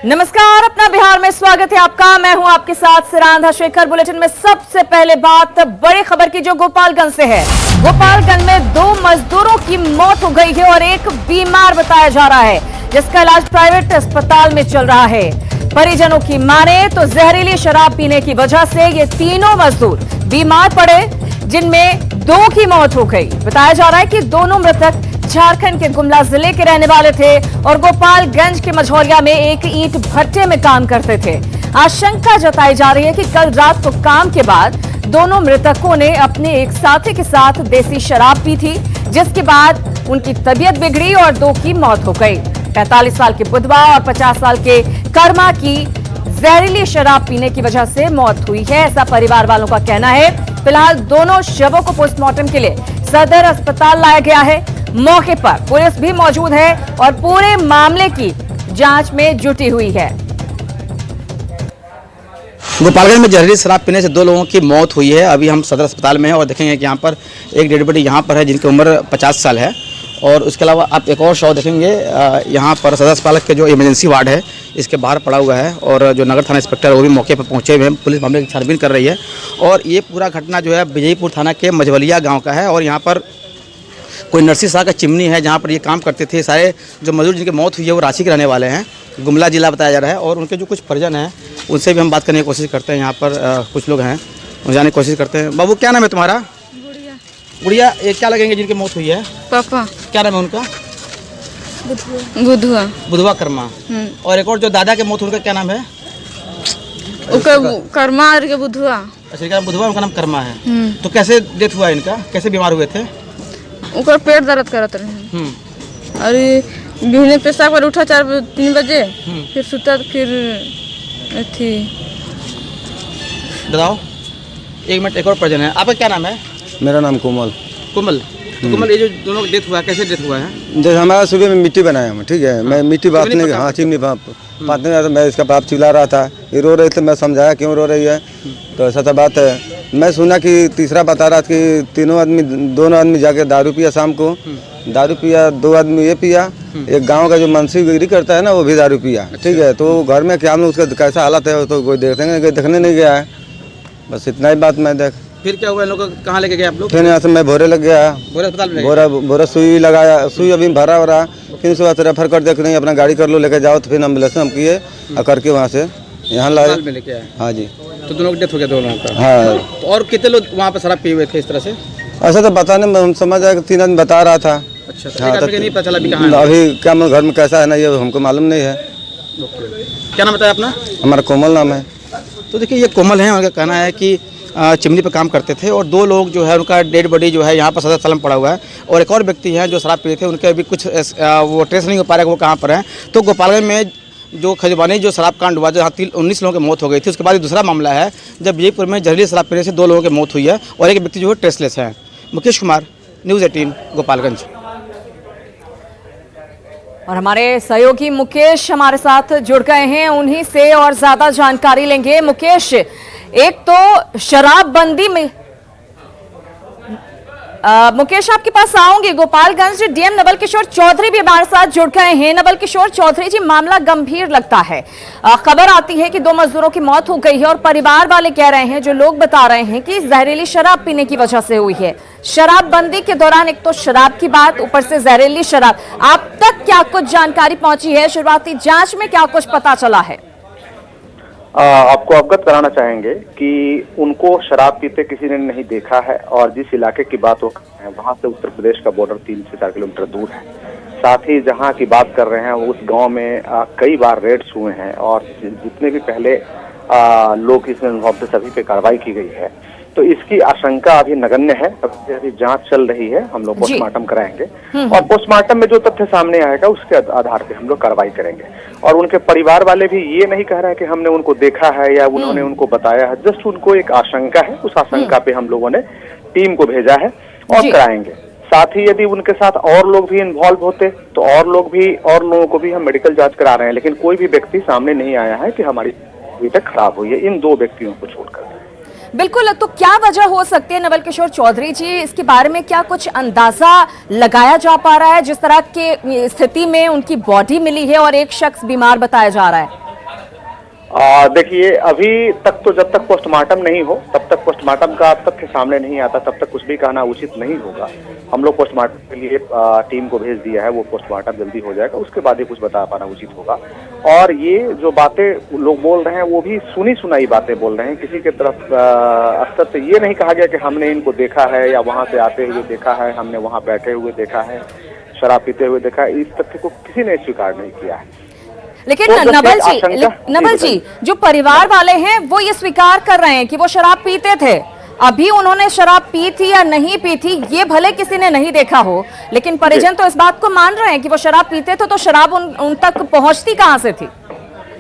नमस्कार, अपना बिहार में स्वागत है आपका। मैं हूं आपके साथ सिरांधा शेखर। बुलेटिन में सबसे पहले बात बड़ी खबर की जो गोपालगंज से है। गोपालगंज में 2 मजदूरों की मौत हो गई है और एक बीमार बताया जा रहा है, जिसका इलाज प्राइवेट अस्पताल में चल रहा है। परिजनों की माने तो जहरीली शराब पीने की वजह से ये तीनों मजदूर बीमार पड़े, जिनमें 2 की मौत हो गई। बताया जा रहा है कि दोनों मृतक झारखंड के गुमला जिले के रहने वाले थे और गोपालगंज के मझौलिया में एक ईंट भट्टे में काम करते थे। आशंका जताई जा रही है कि कल रात को काम के बाद दोनों मृतकों ने अपने एक साथी के साथ देसी शराब पी थी, जिसके बाद उनकी तबीयत बिगड़ी और 2 की मौत हो गई। 45 साल के बुधवा और 50 साल के कर्मा की जहरीली शराब पीने की वजह से मौत हुई है, ऐसा परिवार वालों का कहना है। फिलहाल दोनों शवों को पोस्टमार्टम के लिए सदर अस्पताल लाया गया है। मौके पर पुलिस भी मौजूद है और पूरे मामले की जांच में जुटी हुई है। गोपालगंज में जहरीली शराब पीने से 2 लोगों की मौत हुई है। अभी हम सदर अस्पताल में हैं और देखेंगे कि यहाँ पर एक डेड बॉडी यहाँ पर है जिनकी उम्र 50 साल है। और उसके अलावा आप एक और शव देखेंगे यहाँ पर सदर अस्पताल के जो इमरजेंसी वार्ड है इसके बाहर पड़ा हुआ है और जो नगर थाना इंस्पेक्टर वो भी मौके पर पहुँचे हुए हैं। पुलिस मामले की छानबीन कर रही है और ये पूरा घटना जो है विजयपुर थाना के मझवलिया गाँव का है। और यहाँ पर कोई नरसी शाह का चिमनी है जहाँ पर ये काम करते थे। सारे जो मजदूर जिनकी मौत हुई है वो रांची के रहने वाले हैं, गुमला जिला बताया जा रहा है। और उनके जो कुछ परिजन हैं उनसे भी हम बात करने की कोशिश करते हैं। यहाँ पर कुछ लोग हैं, जाने की कोशिश करते हैं। बाबू क्या नाम है तुम्हारा? गुड़िया। गुड़िया, ये क्या लगेंगे जिनकी मौत हुई है? पापा। क्या नाम है उनका? बुधवा। बुधवा कर्मा। और एक और जो दादा की मौत हुई उनका क्या नाम है? कर्मा और के बुधवा। अच्छा, बुधवा, उनका नाम कर्मा है। तो कैसे डेथ हुआ इनका? कैसे बीमार हुए थे? उनका पेट दर्द करत रहे और बिहने पेशाब कर उठा 3 बजे, फिर सुता, फिर थी। बताओ, 1 मिनट। एक और परिजन है, आपका क्या नाम है? मेरा नाम कोमल। कोमल। तो कोमल, ये जो दोनों डेथ हुआ कैसे डेथ हुआ है? जैसे हमारा सुबह में मिट्टी बनाया हम, ठीक है। मैं मिट्टी बांटने, हाँ चिमनी बांटने गया था। मैं इसका बाप चिल्ला रहा था, ये रो रहे थे। मैं समझाया क्यों रो रही है, तो ऐसा तो बात है। मैं सुना कि तीसरा बता रहा था कि दोनों आदमी जाके दारू पिया शाम को। दारू पिया, 2 आदमी ये पिया, एक गांव का जो मनसी गिरी करता है ना वो भी दारू पिया, ठीक है। तो घर में क्या उसका कैसा हालत है तो कोई देखने नहीं गया है। बस इतना ही बात मैं देख। फिर क्या हुआ? लोग कहाँ लेके गए आप लोग? फिर यहाँ से मैं भोरे लग गया, भोरे अस्पताल में भोरा सुई लगाया। सुई अभी भरा हो रहा, फिर उसके बाद रेफर कर देख नहीं, अपना गाड़ी कर लो लेके जाओ। तो फिर एम्बुलेंस हम किए और करके वहाँ से यहाँ लाए। लेके आए? हाँ जी। तो दोनों की डेथ हो गया दोनों का? हाँ। तो और कितने लोग वहाँ पर शराब पिए हुए थे इस तरह से? ऐसा तो बताने में हम समझ आए कि 3 आदमी बता रहा था। अच्छा, तो हाँ, एक आदमी का नहीं पता चला अभी कहाँ है? अभी क्या घर में कैसा है ना ये हमको मालूम नहीं है। क्या नाम बताया अपना? हमारा कोमल नाम है। तो देखिए, ये कोमल है। उनका कहना है कि चिमनी पर काम करते थे और 2 लोग जो है उनका डेड बॉडी जो है यहाँ पर सदर अस्पताल में पड़ा हुआ है। और एक और व्यक्ति है जो शराब पीते थे, उनके अभी कुछ वो ट्रेस नहीं हो पा रहा है वो कहाँ पर है। तो गोपालगंज में जो खजबानी जो शराब कांड हुआ, जहाँ 19 लोगों की मौत हो गई थी, उसके बाद दूसरा मामला है जब विजयपुर में जहरीली शराब पीने से 2 लोगों की मौत हुई है और एक व्यक्ति जो है ट्रेसलेस है। मुकेश कुमार, न्यूज़ 18 गोपालगंज। और हमारे सहयोगी मुकेश हमारे साथ जुड़ गए हैं, उन्हीं से और ज्यादा जानकारी लेंगे। मुकेश, एक तो शराबबंदी में मुकेश आपके पास आऊंगी। गोपालगंज डीएम नवल किशोर चौधरी भी हमारे साथ जुड़ गए हैं। नवल किशोर चौधरी जी, मामला गंभीर लगता है। खबर आती है कि 2 मजदूरों की मौत हो गई है और परिवार वाले कह रहे हैं, जो लोग बता रहे हैं कि जहरीली शराब पीने की वजह से हुई है। शराबबंदी के दौरान एक तो शराब की बात, ऊपर से जहरीली शराब। आप तक क्या कुछ जानकारी पहुंची है? शुरुआती जांच में क्या कुछ पता चला है? आपको अवगत कराना चाहेंगे कि उनको शराब पीते किसी ने नहीं देखा है और जिस इलाके की बात वो कर रहे हैं वहां से उत्तर प्रदेश का बॉर्डर 3 से 4 किलोमीटर दूर है। साथ ही जहां की बात कर रहे हैं उस गांव में कई बार रेड्स हुए हैं और जितने भी पहले लोग इसमें इन्वॉल्व थे सभी पे कार्रवाई की गई है। तो इसकी आशंका अभी नगण्य है। अभी जांच चल रही है, हम लोग पोस्टमार्टम कराएंगे और पोस्टमार्टम में जो तथ्य सामने आएगा उसके आधार पे हम लोग कार्रवाई करेंगे। और उनके परिवार वाले भी ये नहीं कह रहे हैं कि हमने उनको देखा है या उन्होंने उनको बताया है, जस्ट उनको एक आशंका है। उस आशंका पे हम लोगों ने टीम को भेजा है और कराएंगे। साथ ही यदि उनके साथ और लोग भी इन्वॉल्व होते तो और लोगों को भी हम मेडिकल जांच करा रहे हैं, लेकिन कोई भी व्यक्ति सामने नहीं आया है कि हमारी तबीयत खराब हुई है इन 2 व्यक्तियों को छोड़कर। बिल्कुल, तो क्या वजह हो सकती है नवल किशोर चौधरी जी? इसके बारे में क्या कुछ अंदाजा लगाया जा पा रहा है? जिस तरह की स्थिति में उनकी बॉडी मिली है और एक शख्स बीमार बताया जा रहा है। देखिए, अभी तक तो जब तक पोस्टमार्टम नहीं हो तब तक पोस्टमार्टम का तथ्य सामने नहीं आता, तब तक कुछ भी कहना उचित नहीं होगा। हम लोग पोस्टमार्टम के लिए टीम को भेज दिया है, वो पोस्टमार्टम जल्दी हो जाएगा, उसके बाद ही कुछ बता पाना उचित होगा। और ये जो बातें लोग बोल रहे हैं वो भी सुनी सुनाई बातें बोल रहे हैं, किसी के तरफ स्तर से ये नहीं कहा गया कि हमने इनको देखा है या वहाँ से आते हुए देखा है, हमने वहाँ बैठे हुए देखा है, शराब पीते हुए देखा है। इस तथ्य को किसी ने स्वीकार नहीं किया है। लेकिन तो नवल जी, जो परिवार वाले हैं वो ये स्वीकार कर रहे हैं कि वो शराब पीते थे। अभी उन्होंने शराब पी थी या नहीं पी थी ये भले किसी ने नहीं देखा हो, लेकिन परिजन तो इस बात को मान रहे हैं कि वो शराब पीते थे, तो शराब उन तक पहुंचती कहां से थी?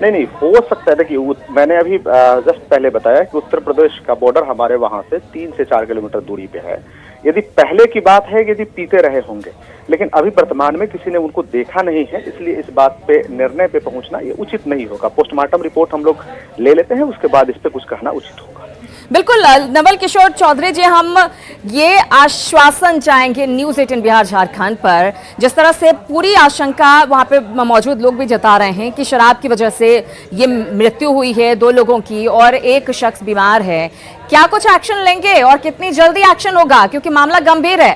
नहीं, हो सकता है। देखिए, मैंने अभी जस्ट पहले बताया कि उत्तर प्रदेश का बॉर्डर हमारे वहां से 3 से 4 किलोमीटर दूरी पे है। यदि पहले की बात है कि यदि पीते रहे होंगे, लेकिन अभी वर्तमान में किसी ने उनको देखा नहीं है, इसलिए इस बात पे निर्णय पे पहुंचना ये उचित नहीं होगा। पोस्टमार्टम रिपोर्ट हम लोग ले लेते हैं, उसके बाद इस पे कुछ कहना उचित होगा। बिल्कुल नवल किशोर चौधरी जी, हम ये आश्वासन चाहेंगे न्यूज़ 18 बिहार झारखंड पर, जिस तरह से पूरी आशंका वहां पे मौजूद लोग भी जता रहे हैं कि शराब की वजह से ये मृत्यु हुई है 2 लोगों की और एक शख्स बीमार है, क्या कुछ एक्शन लेंगे और कितनी जल्दी एक्शन होगा, क्योंकि मामला गंभीर है?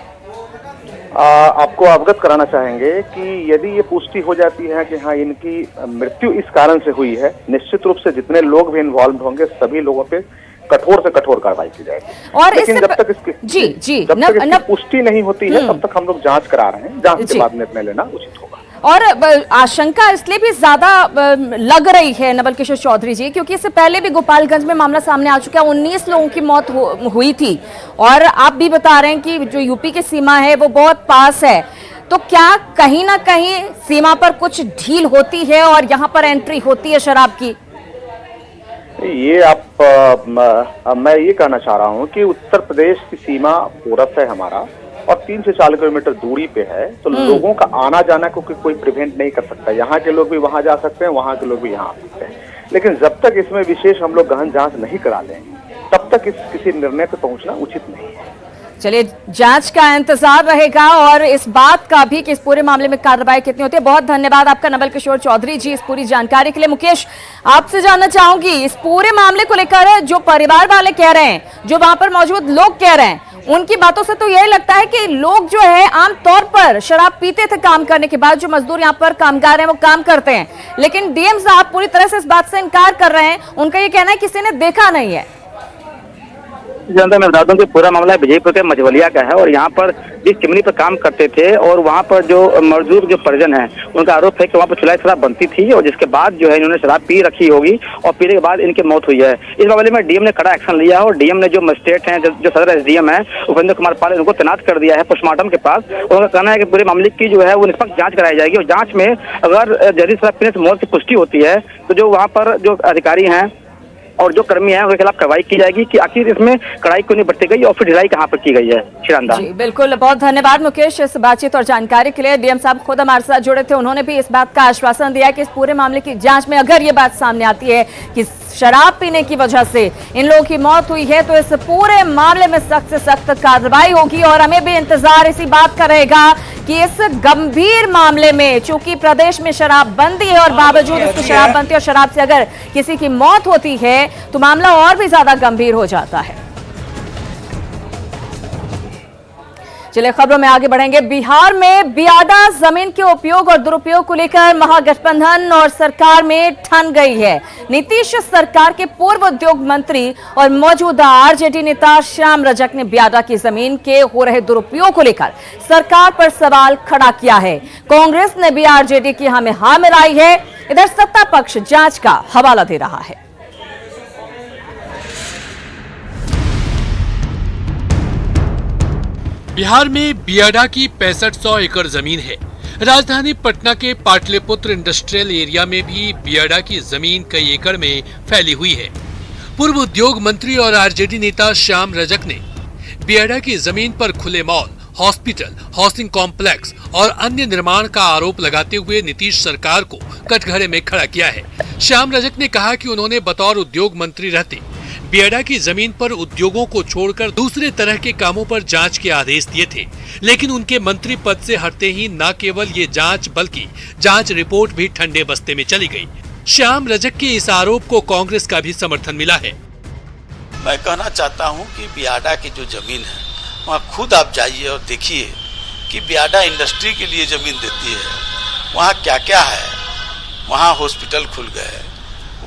आपको अवगत कराना चाहेंगे कि यदि ये पुष्टि हो जाती है कि हाँ इनकी मृत्यु इस कारण से हुई है, निश्चित रूप से जितने लोग भी इन्वॉल्व होंगे सभी लोगों पे कठोर से कठोर कार्रवाई की जाएगी। और लेकिन जब तक इसकी पुष्टि नहीं होती है तब तक हम लोग जांच करा रहे हैं, जांच के बाद निर्णय लेना उचित होगा। और आशंका इसलिए भी ज्यादा लग रही है नवल किशोर चौधरी जी, क्योंकि इससे पहले भी गोपालगंज में मामला सामने आ चुका है, 19 लोगों की मौत हुई थी, और आप भी बता रहे हैं कि जो यूपी की सीमा है वो बहुत पास है, तो क्या कहीं ना कहीं सीमा पर कुछ ढील होती है और यहाँ पर एंट्री होती है शराब की? ये मैं ये कहना चाह रहा हूँ कि उत्तर प्रदेश की सीमा पूरब है हमारा और 3 से 4 किलोमीटर दूरी पे है, तो लोगों का आना जाना को कोई प्रिवेंट नहीं कर सकता। यहाँ के लोग भी वहाँ जा सकते हैं, वहाँ के लोग भी यहाँ आ सकते हैं, लेकिन जब तक इसमें विशेष हम लोग गहन जांच नहीं करा लें तब तक किसी निर्णय पे पहुँचना उचित नहीं है। चलिए, जांच का इंतजार रहेगा और इस बात का भी कि इस पूरे मामले में कार्रवाई कितनी होती है। बहुत धन्यवाद आपका नवल किशोर चौधरी जी इस पूरी जानकारी के लिए। मुकेश, आपसे जानना चाहूंगी इस पूरे मामले को लेकर जो परिवार वाले कह रहे हैं, जो वहां पर मौजूद लोग कह रहे हैं, उनकी बातों से तो यही लगता है कि लोग जो है आमतौर पर शराब पीते थे काम करने के बाद, जो मजदूर यहाँ पर कामगार हैं वो काम करते हैं, लेकिन डीएम साहब पूरी तरह से इस बात से इनकार कर रहे हैं। उनका ये कहना है किसी ने देखा नहीं है। जनता मैं बता दूं कि पूरा मामला विजयपुर के मझवलिया का है और यहाँ पर जिस चिमनी पर काम करते थे और वहाँ पर जो मजदूर जो परिजन है उनका आरोप है कि वहाँ पर चुलाई शराब बनती थी और जिसके बाद जो है इन्होंने शराब पी रखी होगी और पीने के बाद इनकी मौत हुई है। इस मामले में डीएम ने कड़ा एक्शन लिया है और डीएम ने जो मजिस्ट्रेट हैं, जो सदर एसडीएम है उपेंद्र कुमार पाल, उनको तैनात कर दिया है पोस्टमार्टम के पास। उनका कहना है कि पूरे मामले की जो है वो निष्पक्ष जाँच कराई जाएगी और जाँच में अगर जहरीली शराब पीने से मौत की पुष्टि होती है तो जो वहाँ पर जो अधिकारी हैं और जो कर्मी हैं उनके खिलाफ कार्रवाई की जाएगी कि आखिर इसमें कड़ाई क्यों नहीं बरती गई और फिर ढिलाई कहां पर की गई है। शिरांदा जी बिल्कुल, बहुत धन्यवाद मुकेश इस बातचीत और जानकारी के लिए। डीएम साहब खुद हमारे साथ जुड़े थे, उन्होंने भी इस बात का आश्वासन दिया कि इस पूरे मामले की जांच में अगर ये बात सामने आती है कि शराब पीने की वजह से इन लोगों की मौत हुई है तो इस पूरे मामले में सख्त से सख्त कार्रवाई होगी। और हमें भी इंतजार इसी बात का रहेगा कि इस गंभीर मामले में, चूंकि प्रदेश में शराब बंदी है और बावजूद इसकी शराब बनती है और शराब से अगर किसी की मौत होती है तो मामला और भी ज्यादा गंभीर हो जाता है। चलिए खबरों में आगे बढ़ेंगे। बिहार में बियाडा जमीन के उपयोग और दुरुपयोग को लेकर महागठबंधन और सरकार में ठन गई है। नीतीश सरकार के पूर्व उद्योग मंत्री और मौजूदा आरजेडी नेता श्याम रजक ने बियाडा की जमीन के हो रहे दुरुपयोग को लेकर सरकार पर सवाल खड़ा किया है। कांग्रेस ने भी आरजेडी की हाँ में हाँ मिलाई है। इधर सत्ता पक्ष जांच का हवाला दे रहा है। बिहार में बियाडा की 6500 एकड़ जमीन है। राजधानी पटना के पाटलिपुत्र इंडस्ट्रियल एरिया में भी बियाडा की जमीन कई एकड़ में फैली हुई है। पूर्व उद्योग मंत्री और आरजेडी नेता श्याम रजक ने बियाडा की जमीन पर खुले मॉल, हॉस्पिटल, हाउसिंग कॉम्प्लेक्स और अन्य निर्माण का आरोप लगाते हुए नीतीश सरकार को कटघरे में खड़ा किया है। श्याम रजक ने कहा कि उन्होंने बतौर उद्योग मंत्री रहते बियाडा की जमीन पर उद्योगों को छोड़कर दूसरे तरह के कामों पर जांच के आदेश दिए थे, लेकिन उनके मंत्री पद से हटते ही न केवल ये जांच बल्कि जांच रिपोर्ट भी ठंडे बस्ते में चली गई। श्याम रजक के इस आरोप को कांग्रेस का भी समर्थन मिला है। मैं कहना चाहता हूं कि बियाडा की जो जमीन है वहां खुद आप जाइए और देखिए कि बियाडा इंडस्ट्री के लिए जमीन देती है, वहां क्या क्या है। वहां हॉस्पिटल खुल गए,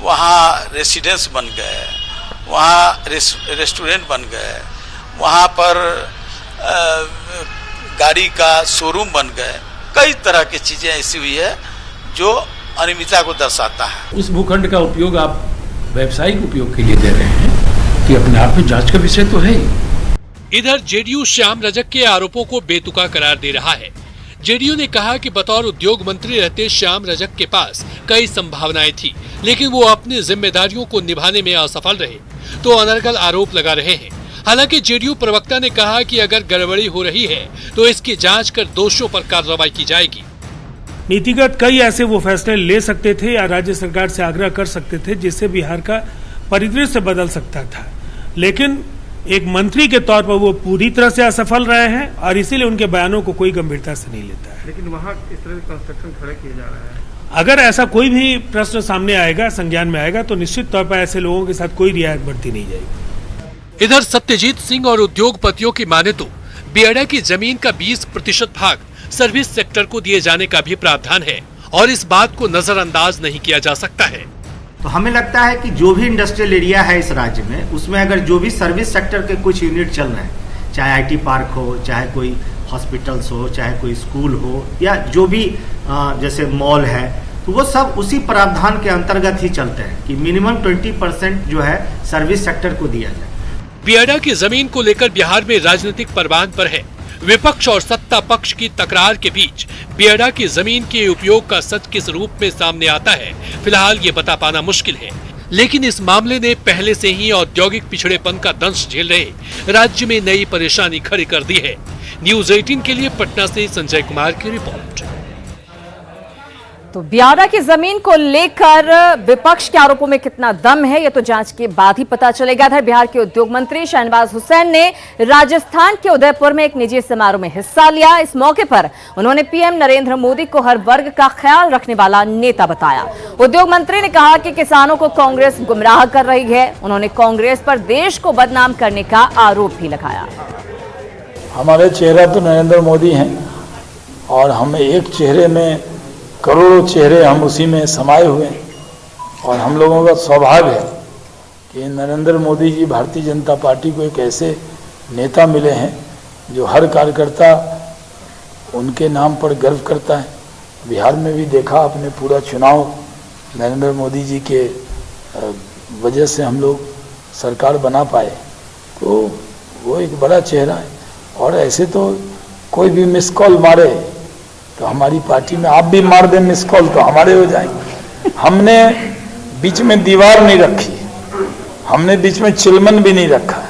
वहां रेसिडेंस बन गए, वहां रेस्टोरेंट बन गए, वहां पर गाड़ी का शोरूम बन गए, कई तरह की चीजें ऐसी हुई है जो अनियमितता को दर्शाता है। उस भूखंड का उपयोग आप व्यावसायिक उपयोग के लिए दे रहे हैं कि अपने आप में जांच का विषय तो है ही। इधर जेडीयू श्याम रजक के आरोपों को बेतुका करार दे रहा है। जेडीयू ने कहा कि बतौर उद्योग मंत्री रहते श्याम रजक के पास कई संभावनाएं थी, लेकिन वो अपनी जिम्मेदारियों को निभाने में असफल रहे, तो अनर्गल आरोप लगा रहे हैं। हालांकि जेडीयू प्रवक्ता ने कहा कि अगर गड़बड़ी हो रही है तो इसकी जांच कर दोषियों पर कार्रवाई की जाएगी। नीतिगत कई ऐसे वो फैसले ले सकते थे या राज्य सरकार से आग्रह कर सकते थे जिससे बिहार का परिदृश्य बदल सकता था, लेकिन एक मंत्री के तौर पर वो पूरी तरह से असफल रहे हैं और इसीलिए उनके बयानों को कोई गंभीरता से नहीं लेता है। लेकिन वहाँ इस तरह का कंस्ट्रक्शन खड़ा किया जा रहा है। अगर ऐसा कोई भी प्रश्न सामने आएगा, संज्ञान में आएगा, तो निश्चित तौर पर ऐसे लोगों के साथ कोई रियायत बरती नहीं जाएगी। इधर सत्यजीत सिंह और उद्योगपतियों की माने तो बियाडा की जमीन का 20% भाग सर्विस सेक्टर को दिए जाने का भी प्रावधान है और इस बात को नजरअंदाज नहीं किया जा सकता है। तो हमें लगता है कि जो भी इंडस्ट्रियल एरिया है इस राज्य में, उसमें अगर जो भी सर्विस सेक्टर के कुछ यूनिट चल रहे हैं, चाहे आईटी पार्क हो, चाहे कोई हॉस्पिटल्स हो, चाहे कोई स्कूल हो, या जो भी जैसे मॉल है, तो वो सब उसी प्रावधान के अंतर्गत ही चलते हैं कि मिनिमम 20% जो है सर्विस सेक्टर को दिया जाए। बियाडा की जमीन को लेकर बिहार में राजनीतिक परवान पर है। विपक्ष और सत्ता पक्ष की तकरार के बीच बियाडा की जमीन के उपयोग का सच किस रूप में सामने आता है, फिलहाल ये बता पाना मुश्किल है। लेकिन इस मामले ने पहले से ही औद्योगिक पिछड़ेपन का दंश झेल रहे राज्य में नई परेशानी खड़ी कर दी है। न्यूज 18 के लिए पटना से संजय कुमार की रिपोर्ट। तो बियाडा की जमीन को लेकर विपक्ष के आरोपों में कितना दम है, यह तो जांच के बाद ही पता चलेगा। इधर बिहार के उद्योग मंत्री शहनवाज हुसैन ने राजस्थान के उदयपुर में एक निजी समारोह में हिस्सा लिया। इस मौके पर उन्होंने पीएम नरेंद्र मोदी को हर वर्ग का ख्याल रखने वाला नेता बताया। उद्योग मंत्री ने कहा कि किसानों को कांग्रेस गुमराह कर रही है। उन्होंने कांग्रेस पर देश को बदनाम करने का आरोप भी लगाया। हमारे चेहरा तो नरेंद्र मोदी हैं और हम एक चेहरे में करोड़ों चेहरे हम उसी में समाये हुए हैं और हम लोगों का सौभाग्य है कि नरेंद्र मोदी जी भारतीय जनता पार्टी को एक ऐसे नेता मिले हैं जो हर कार्यकर्ता उनके नाम पर गर्व करता है। बिहार में भी देखा आपने, पूरा चुनाव नरेंद्र मोदी जी के वजह से हम लोग सरकार बना पाए, तो वो एक बड़ा चेहरा है। और ऐसे तो कोई भी मिस कॉल मारे तो हमारी पार्टी में आप भी मार दें मिस कॉल तो हमारे हो जाएंगे। हमने बीच में दीवार नहीं रखी, हमने बीच में चिलमन भी नहीं रखा है।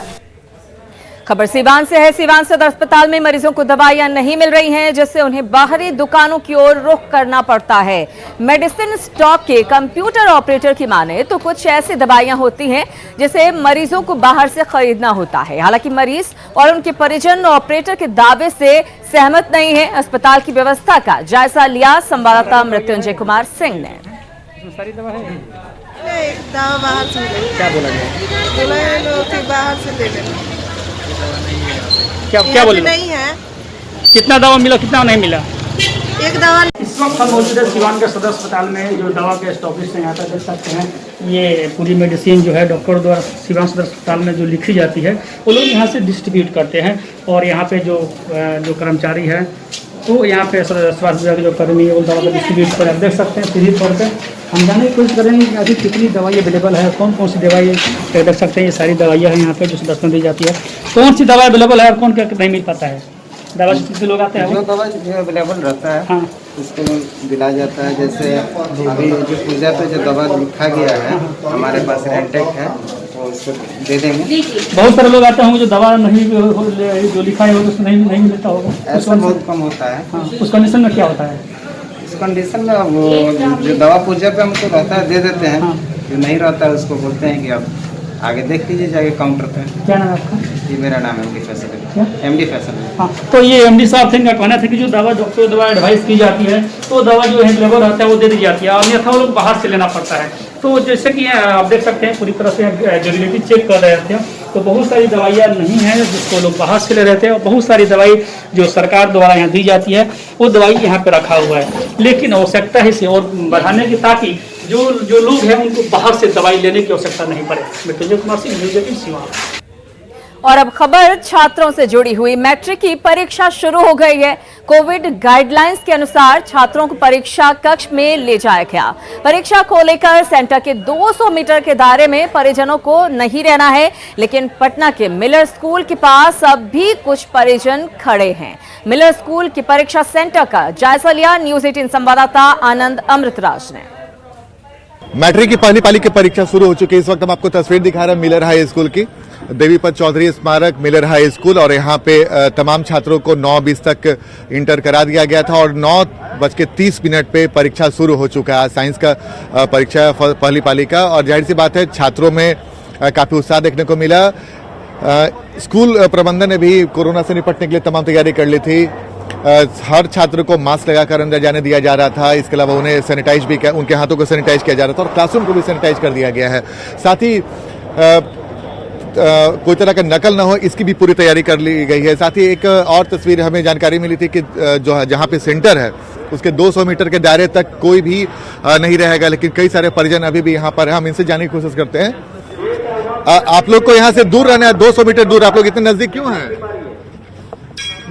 खबर सीवान से है। सीवान सदर अस्पताल में मरीजों को दवाइयां नहीं मिल रही हैं, जिससे उन्हें बाहरी दुकानों की ओर रुख करना पड़ता है। मेडिसिन स्टॉक के कंप्यूटर ऑपरेटर की माने तो कुछ ऐसी दवाइयां होती हैं जिसे मरीजों को बाहर से खरीदना होता है। हालांकि मरीज और उनके परिजन ऑपरेटर के दावे से सहमत नहीं है। अस्पताल की व्यवस्था का जायजा लिया संवाददाता मृत्युंजय कुमार सिंह ने। सारी दवा है, दवा बाहर से क्या बोला गया? बोला बाहर से ले लेना। क्या बोले? नहीं है। कितना दवा मिला, कितना नहीं मिला? एक दवा। इस वक्त हम मौजूद है सिवान के सदर अस्पताल में, जो दवा के स्टॉकिस्ट हैं यहाँ पर देख सकते हैं। ये पूरी मेडिसिन जो है डॉक्टर द्वारा सिवान सदर अस्पताल में जो लिखी जाती है वो लोग यहाँ से डिस्ट्रीब्यूट करते हैं। और यहाँ पे जो कर्मचारी है तो यहाँ पे स्वास्थ्य विभाग जो कर्मी है वो दवा को डिस्ट्रीब्यूट कर, आप देख सकते हैं सीधे तौर पर। हम जानने की कोशिश करेंगे कि अभी कितनी दवाई अवेलेबल है, कौन कौन सी दवाई देख सकते हैं। ये सारी दवाइयाँ हैं यहाँ पे जो सदस्य दी जाती है। कौन सी दवा अवेलेबल है और कौन क्या नहीं मिल पाता है। दवा कितने लोग आते हैं, जो दवा जो अवेलेबल रहता है हाँ उसको दिलाया जाता है। जैसे अभी जो पूजा पे जो दवा लिखा गया है हमारे पास रेंटेक है, तो उसको दे देंगे। बहुत सारे लोग आते होंगे जो दवा नहीं जो लिखा है उसको नहीं मिलता होगा। ऐसा बहुत कम होता है। हाँ, उस कंडीशन में क्या होता है? इस कंडीशन में वो जो दवा पूजा पे हमको रहता है दे देते हैं। जो नहीं रहता है उसको बोलते हैं कि आप आगे देख लीजिए जाके काउंटर पे। क्या नाम है आपका? जी मेरा नाम है MD फैसल। क्या? MD फैसल। हाँ, तो ये MD साहब थे, इनका कहना था कि जो दवा डॉक्टर द्वारा एडवाइस की जाती है तो दवा जो है लेबर रहता है वो दे दी जाती है, अन्यथा वो लोग बाहर से लेना पड़ता है। तो जैसे कि आप देख सकते हैं पूरी तरह से एलिजिबिलिटी चेक कर रहे थे, तो बहुत सारी दवाइयाँ नहीं हैं जिसको लोग बाहर से ले रहे थे, और बहुत सारी दवाई जो सरकार द्वारा यहाँ दी जाती है वो दवाई यहाँ पे रखा हुआ है, लेकिन आवश्यकता है इसे और बढ़ाने की, ताकि जो लोग हैं उनको बाहर से दवाई लेने की आवश्यकता नहीं पड़े। मृत्युंजय कुमार सिंह, न्यूज़ 18 सिवान। और अब खबर छात्रों से जुड़ी हुई। मैट्रिक की परीक्षा शुरू हो गई है। कोविड गाइडलाइंस के अनुसार छात्रों को परीक्षा कक्ष में ले जाया गया। परीक्षा को लेकर सेंटर के 200 मीटर के दायरे में परिजनों को नहीं रहना है, लेकिन पटना के मिलर स्कूल के पास अब भी कुछ परिजन खड़े हैं। मिलर स्कूल की परीक्षा सेंटर का जायजा लिया न्यूज़ 18 संवाददाता आनंद अमृतराज ने। मैट्रिक की पहली पाली की परीक्षा शुरू हो चुकी है। इस वक्त हम आपको तस्वीर दिखा रहे हैं मिलर हाई स्कूल की, देवीपत चौधरी स्मारक मिलर हाई स्कूल, और यहाँ पे तमाम छात्रों को 9:20 तक इंटर करा दिया गया था और 9:30 पे परीक्षा शुरू हो चुका है। साइंस का परीक्षा पहली पाली का, और जाहिर सी बात है छात्रों में काफी उत्साह देखने को मिला। स्कूल प्रबंधन ने भी कोरोना से निपटने के लिए तमाम तैयारी कर ली थी। हर छात्र को मास्क लगाकर अंदर जाने दिया जा रहा था। इसके अलावा उन्हें सैनिटाइज भी उनके हाथों को सैनिटाइज किया जा रहा था, और क्लासरूम को भी सैनिटाइज कर दिया गया है। साथ ही कोई तरह का नकल न हो, इसकी भी पूरी तैयारी कर ली गई है। साथ ही एक और तस्वीर हमें जानकारी मिली थी कि जो जहां पे सेंटर है उसके 200 मीटर के दायरे तक कोई भी नहीं रहेगा, लेकिन कई सारे परिजन अभी भी यहाँ पर है। हम इनसे जानने की कोशिश करते हैं। आप लोग को यहाँ से दूर रहना है, 200 मीटर दूर। आप लोग इतने नजदीक क्यों हैं?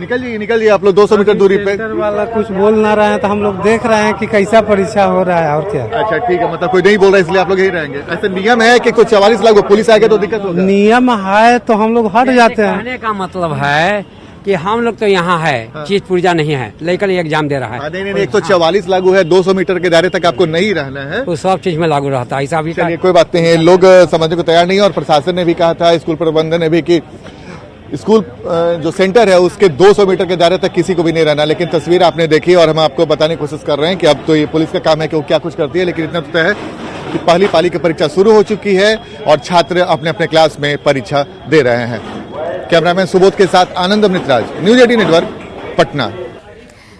निकलिए आप लोग 200 मीटर दूरी पे। सेंटर वाला कुछ बोल ना रहे हैं तो हम लोग देख रहे हैं कि कैसा परीक्षा हो रहा है और क्या। अच्छा ठीक है, मतलब कोई नहीं बोल रहा है इसलिए आप लोग यही रहेंगे। ऐसे नियम है कि कुछ 44 लाख पुलिस आएगा तो दिक्कत होगा? नियम है तो हम लोग हट जाते हैं। कहने का मतलब है कि हम लोग तो यहाँ है, चीज पुर्जा नहीं है, लेकिन एग्जाम दे रहा है। नहीं, एक तो 44 लागू है, 200 मीटर के दायरे तक आपको नहीं रहना है, तो सब चीज में लागू रहता है। ऐसा भी कोई बात नहीं है, लोग समझने को तैयार नहीं है। और प्रशासन ने भी कहा था, स्कूल प्रबंधन ने भी, कि स्कूल जो सेंटर है उसके 200 मीटर के दायरे तक किसी को भी नहीं रहना। लेकिन तस्वीर आपने देखी और हम आपको बताने की कोशिश कर रहे हैं कि अब तो ये पुलिस का काम है कि वो क्या कुछ करती है, लेकिन इतना तो है कि पहली पाली की परीक्षा शुरू हो चुकी है और छात्र अपने अपने क्लास में परीक्षा दे रहे हैं। कैमरामैन सुबोध के साथ आनंद अमृतराज, न्यूज़ 18 नेटवर्क, पटना।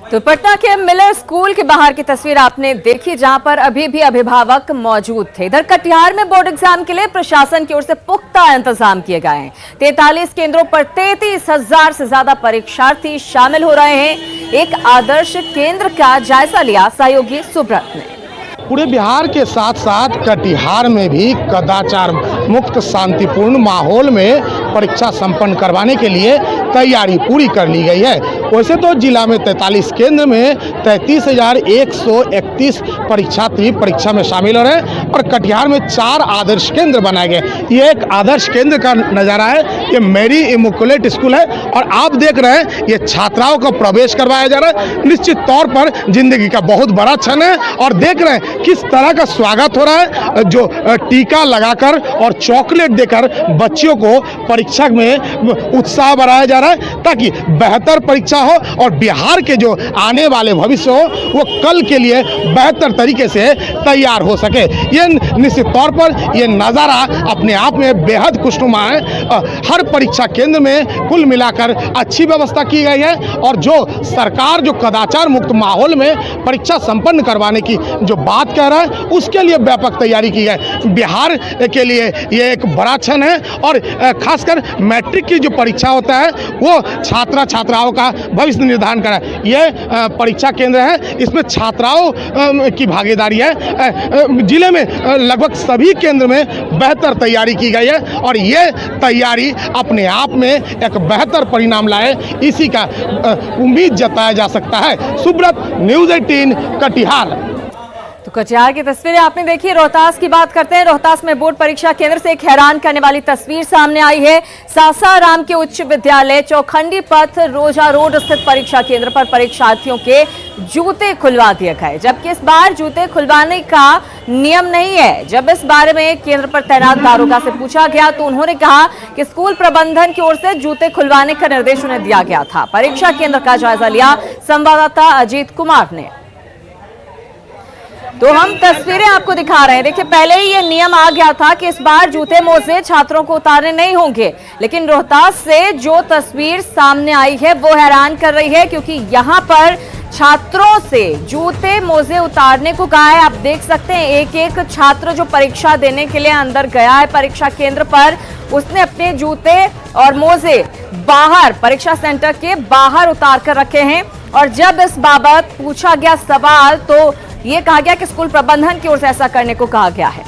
तो पटना के मिलर स्कूल के बाहर की तस्वीर आपने देखी, जहां पर अभी भी अभिभावक मौजूद थे। इधर कटिहार में बोर्ड एग्जाम के लिए प्रशासन की ओर से पुख्ता इंतजाम किए गए हैं। 43 केंद्रों पर 33,000 से ज्यादा परीक्षार्थी शामिल हो रहे हैं। एक आदर्श केंद्र का जायजा लिया सहयोगी सुब्रत ने। पूरे बिहार के साथ साथ कटिहार में भी कदाचार मुक्त शांतिपूर्ण माहौल में परीक्षा संपन्न करवाने के लिए तैयारी पूरी कर ली गई है। वैसे तो जिला में 43 केंद्र में 33,131 परीक्षार्थी परीक्षा में शामिल हो रहे हैं और कटिहार में 4 आदर्श केंद्र बनाए गए। ये एक आदर्श केंद्र का नज़ारा है। ये मेरी इमोकुलेट स्कूल है और आप देख रहे हैं ये छात्राओं का प्रवेश करवाया जा रहा है। निश्चित तौर पर जिंदगी का बहुत बड़ा क्षण है और देख रहे हैं किस तरह का स्वागत हो रहा है, जो टीका लगाकर और चॉकलेट देकर बच्चियों को परीक्षा में उत्साह बढ़ाया जा रहा है ताकि बेहतर परीक्षा हो और बिहार के जो आने वाले भविष्य हो वो कल के लिए बेहतर तरीके से तैयार हो सके। ये निश्चित तौर पर ये नज़ारा अपने आप में बेहद खुशनुमा है। हर परीक्षा केंद्र में कुल मिलाकर अच्छी व्यवस्था की गई है और जो सरकार जो कदाचार मुक्त माहौल में परीक्षा संपन्न करवाने की जो बात कह रहा है उसके लिए व्यापक तैयारी की है। बिहार के लिए ये एक बड़ा क्षण है और खासकर मैट्रिक की जो परीक्षा होता है वो छात्राओं का भविष्य निर्धारण करा है। ये परीक्षा केंद्र है, इसमें छात्राओं की भागीदारी है। जिले में लगभग सभी केंद्र में बेहतर तैयारी की गई है और ये तैयारी अपने आप में एक बेहतर परिणाम लाए, इसी का उम्मीद जताया जा सकता है। सुब्रत, न्यूज़ 18 कटिहार। तो कटिहार की तस्वीरें आपने देखी। रोहतास की बात करते हैं। रोहतास में बोर्ड परीक्षा केंद्र से एक हैरान करने वाली तस्वीर सामने आई है। सासाराम के उच्च विद्यालय चौखंडी पथ रोजा रोड स्थित परीक्षा केंद्र पर परीक्षार्थियों के जूते खुलवा दिए गए, जबकि इस बार जूते खुलवाने का नियम नहीं है। जब इस बारे में केंद्र पर तैनात दारोगा से पूछा गया तो उन्होंने कहा कि स्कूल प्रबंधन की ओर से जूते खुलवाने का निर्देश उन्हें दिया गया था। परीक्षा केंद्र का जायजा लिया संवाददाता अजीत कुमार ने। तो हम तस्वीरें आपको दिखा रहे हैं। देखिए, पहले ही ये नियम आ गया था कि इस बार जूते मोजे छात्रों को उतारने नहीं होंगे, लेकिन रोहतास से जो तस्वीर सामने आई है वो हैरान कर रही है, क्योंकि यहाँ पर छात्रों से जूते मोजे उतारने को कहा है। आप देख सकते हैं एक एक छात्र जो परीक्षा देने के लिए अंदर गया है परीक्षा केंद्र पर, उसने अपने जूते और मोजे बाहर परीक्षा सेंटर के बाहर उतार कर रखे हैं। और जब इस बाबत पूछा गया सवाल तो ये कहा गया कि स्कूल प्रबंधन की ओर से ऐसा करने को कहा गया है।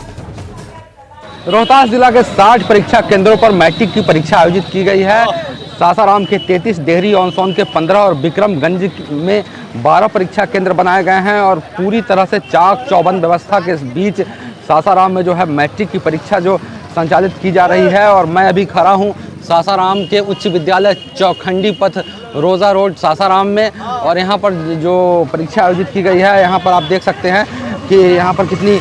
रोहतास जिला के 60 परीक्षा केंद्रों पर मैट्रिक की परीक्षा आयोजित की गई है। सासाराम के 33, डेहरी ऑन सोन के 15 और विक्रमगंज में 12 परीक्षा केंद्र बनाए गए हैं और पूरी तरह से चाक चौबंद व्यवस्था के बीच सासाराम में जो है मैट्रिक की परीक्षा जो संचालित की जा रही है। और मैं अभी खड़ा हूँ सासाराम के उच्च विद्यालय चौखंडी पथ रोजा रोड सासाराम में, और यहाँ पर जो परीक्षा आयोजित की गई है, यहाँ पर आप देख सकते हैं कि यहाँ पर कितनी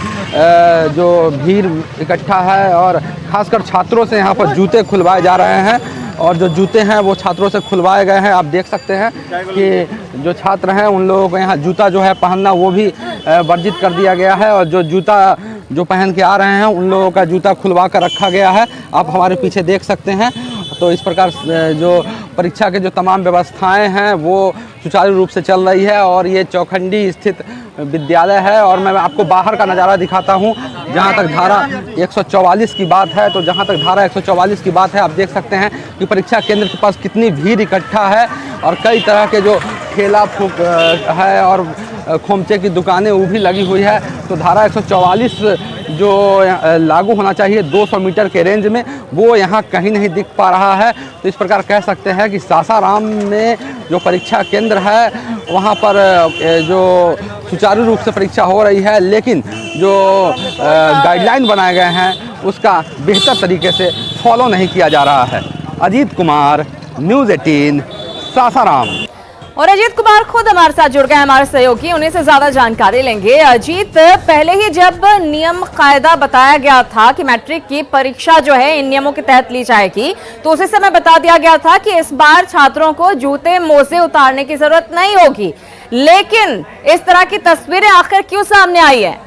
जो भीड़ इकट्ठा है और खासकर छात्रों से यहाँ पर जूते खुलवाए जा रहे हैं। और जो जूते हैं वो छात्रों से खुलवाए गए हैं। आप देख सकते हैं कि जो छात्र हैं उन लोगों को यहाँ जूता जो है पहनना वो भी वर्जित कर दिया गया है, और जो जूता जो पहन के आ रहे हैं उन लोगों का जूता खुलवा कर रखा गया है। आप हमारे पीछे देख सकते हैं। तो इस प्रकार जो परीक्षा के जो तमाम व्यवस्थाएं हैं वो सुचारू रूप से चल रही है। और ये चौखंडी स्थित विद्यालय है और मैं आपको बाहर का नज़ारा दिखाता हूँ। जहाँ तक धारा 144 की बात है, तो जहाँ तक धारा 144 की बात है, आप देख सकते हैं कि परीक्षा केंद्र के पास कितनी भीड़ इकट्ठा है और कई तरह के जो ठेला फूक है और खोमचे की दुकानें वो भी लगी हुई है। तो धारा 144 जो लागू होना चाहिए 200 मीटर के रेंज में, वो यहाँ कहीं नहीं दिख पा रहा है। तो इस प्रकार कह सकते हैं कि सासाराम में जो परीक्षा केंद्र है वहाँ पर जो सुचारू रूप से परीक्षा हो रही है, लेकिन जो गाइडलाइन बनाए गए हैं उसका बेहतर तरीके से फॉलो नहीं किया जा रहा है। अजीत कुमार, न्यूज़ 18, सासाराम। और अजीत कुमार खुद हमारे साथ जुड़ गए, हमारे सहयोगी, उन्हीं से ज्यादा जानकारी लेंगे। अजीत, पहले ही जब नियम कायदा बताया गया था कि मैट्रिक की परीक्षा जो है इन नियमों के तहत ली जाएगी, तो उसी समय बता दिया गया था कि इस बार छात्रों को जूते मोजे उतारने की जरूरत नहीं होगी, लेकिन इस तरह की तस्वीरें आखिर क्यों सामने आई है?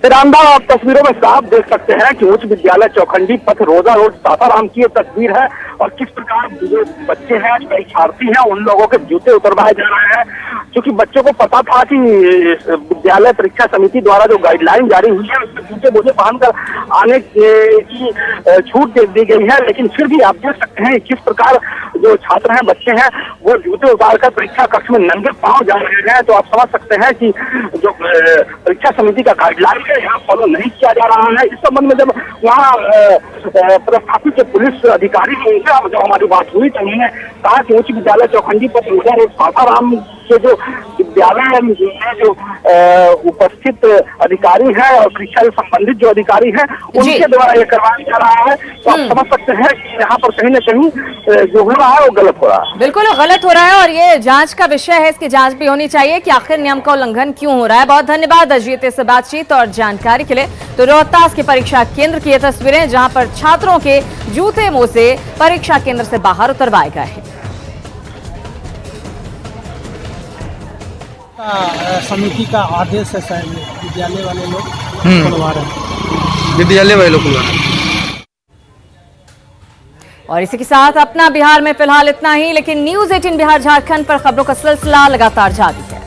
रामदास, आप तस्वीरों में साफ देख सकते हैं कि उच्च विद्यालय चौखंडी पथ रोजा रोड सासाराम की ये तस्वीर है और किस प्रकार जो बच्चे हैं, परीक्षार्थी हैं, उन लोगों के जूते उतरवाए जा रहे हैं। क्योंकि बच्चों को पता था कि विद्यालय परीक्षा समिति द्वारा जो गाइडलाइन जारी हुई है उसमें जूते मोजे पहनकर आने की छूट दे दी गई है, लेकिन फिर भी आप देख सकते हैं किस प्रकार जो छात्र हैं, बच्चे हैं, वो जूते उतारकर परीक्षा कक्ष में नंगे पांव जा रहे हैं। तो आप समझ सकते हैं कि जो परीक्षा समिति का गाइडलाइन यहाँ फॉलो नहीं किया जा रहा है। इस संबंध में जब वहाँ प्रस्थापित के पुलिस अधिकारी ने जब हमारी बात हुई तो उन्होंने कहा कि उच्च विद्यालय चौखंडी पथ रोजा रोड सासाराम के जो विद्यालय में जो उपस्थित अधिकारी हैं और परीक्षा से संबंधित जो अधिकारी हैं उनके द्वारा ये करवाया जा रहा है। तो आप समझ सकते हैं कि यहाँ पर कहीं न कहीं जो हो रहा है वो गलत हो रहा है। बिल्कुल गलत हो रहा है और ये जांच का विषय है, इसकी जांच भी होनी चाहिए कि आखिर नियम का उल्लंघन क्यों हो रहा है। बहुत धन्यवाद अजीत इस बातचीत और जानकारी के लिए। तो रोहतास के परीक्षा केंद्र की ये तस्वीरें जहाँ पर छात्रों के जूते मोजे परीक्षा केंद्र से बाहर उतरवाए गए हैं। समिति का आदेश है सर, विद्यालय वाले लोग खुलवा रहे हैं, विद्यालय वाले लोग खुलवा रहे हैं। और इसी के साथ अपना बिहार में फिलहाल इतना ही, लेकिन न्यूज़ 18 बिहार झारखंड पर खबरों का सिलसिला लगातार जारी है।